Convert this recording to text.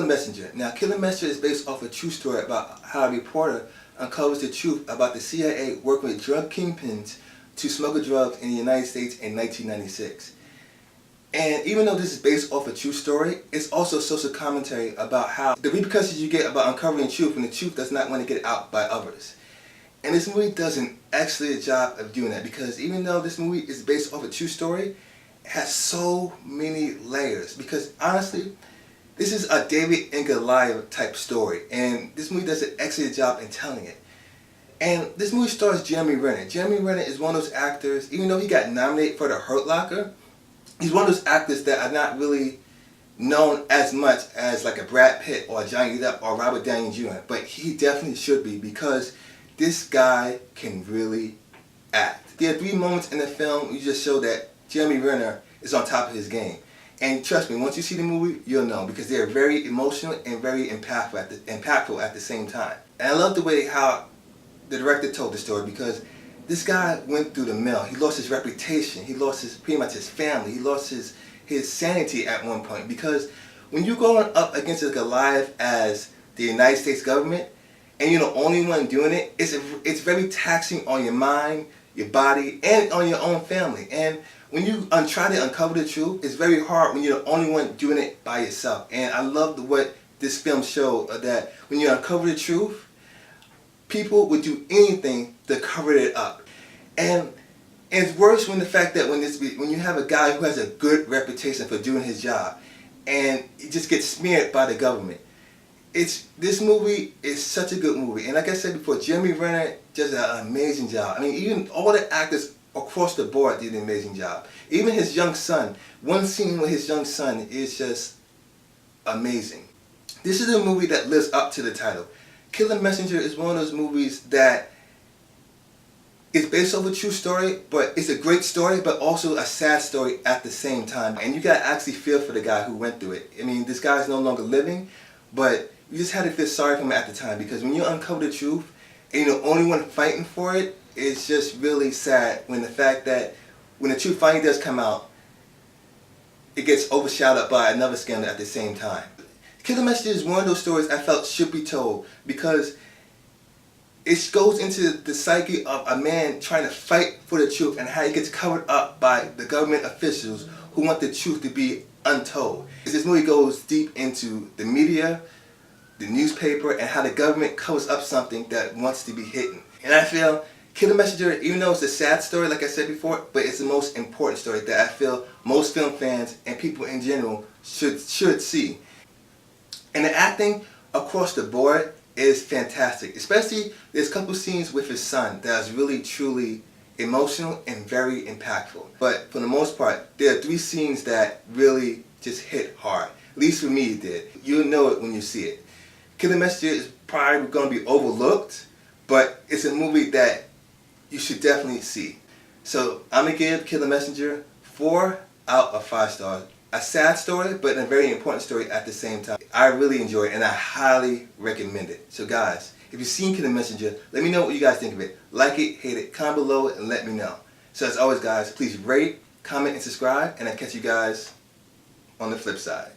Messenger. Now, Killing Messenger is based off a true story about how a reporter uncovers the truth about the CIA working with drug kingpins to smuggle drugs in the United States in 1996. And even though this is based off a true story, it's also a social commentary about how the repercussions you get about uncovering truth when the truth does not want to get out by others. And this movie does an excellent job of doing that, because even though this movie is based off a true story, it has so many layers. Because honestly, this is a David and Goliath type story, and this movie does an excellent job in telling it. And this movie stars Jeremy Renner. Jeremy Renner is one of those actors, even though he got nominated for the Hurt Locker, he's one of those actors that are not really known as much as like a Brad Pitt or a Johnny Depp or Robert Downey Jr. But he definitely should be, because this guy can really act. There are 3 moments in the film you just show that Jeremy Renner is on top of his game. And trust me, once you see the movie, you'll know, because they are very emotional and very impactful at the same time. And I love the way how the director told the story, because this guy went through the mill. He lost his reputation. He lost pretty much his family. He lost his sanity at one point, because when you're going up against a Goliath as the United States government, and you're the only one doing it, it's very taxing on your mind, your body, and on your own family. And when you try to uncover the truth, it's very hard when you're the only one doing it by yourself. And I love what this film showed, that when you uncover the truth, people would do anything to cover it up. And it's worse when the fact that when you have a guy who has a good reputation for doing his job, and it just gets smeared by the government. This movie is such a good movie, and like I said before, Jeremy Renner does an amazing job. I mean, even all the actors across the board did an amazing job. Even his young son, one scene with his young son is just amazing. This is a movie that lives up to the title. Killing Messenger is one of those movies that is based off a true story, but it's a great story, but also a sad story at the same time. And you gotta actually feel for the guy who went through it. I mean, this guy's no longer living, but you just had to feel sorry for him at the time, because when you uncover the truth and you're the only one fighting for it, it's just really sad when the fact that when the truth finally does come out, it gets overshadowed by another scandal at the same time. Killing Messenger is one of those stories I felt should be told, because it goes into the psyche of a man trying to fight for the truth, and how he gets covered up by the government officials who want the truth to be untold. This movie goes deep into the media, the newspaper, and how the government covers up something that wants to be hidden. And I feel Killing Messenger, even though it's a sad story like I said before, but it's the most important story that I feel most film fans and people in general should see. And the acting across the board is fantastic. Especially, there's a couple scenes with his son that is really truly emotional and very impactful. But for the most part, there are 3 scenes that really just hit hard. At least for me it did. You'll know it when you see it. Killing Messenger is probably going to be overlooked, but it's a movie that you should definitely see. So I'm going to give Killing Messenger 4 out of 5 stars. A sad story, but a very important story at the same time. I really enjoy it, and I highly recommend it. So guys, if you've seen Killing Messenger, let me know what you guys think of it. Like it, hate it, comment below, and let me know. So as always guys, please rate, comment, and subscribe, and I'll catch you guys on the flip side.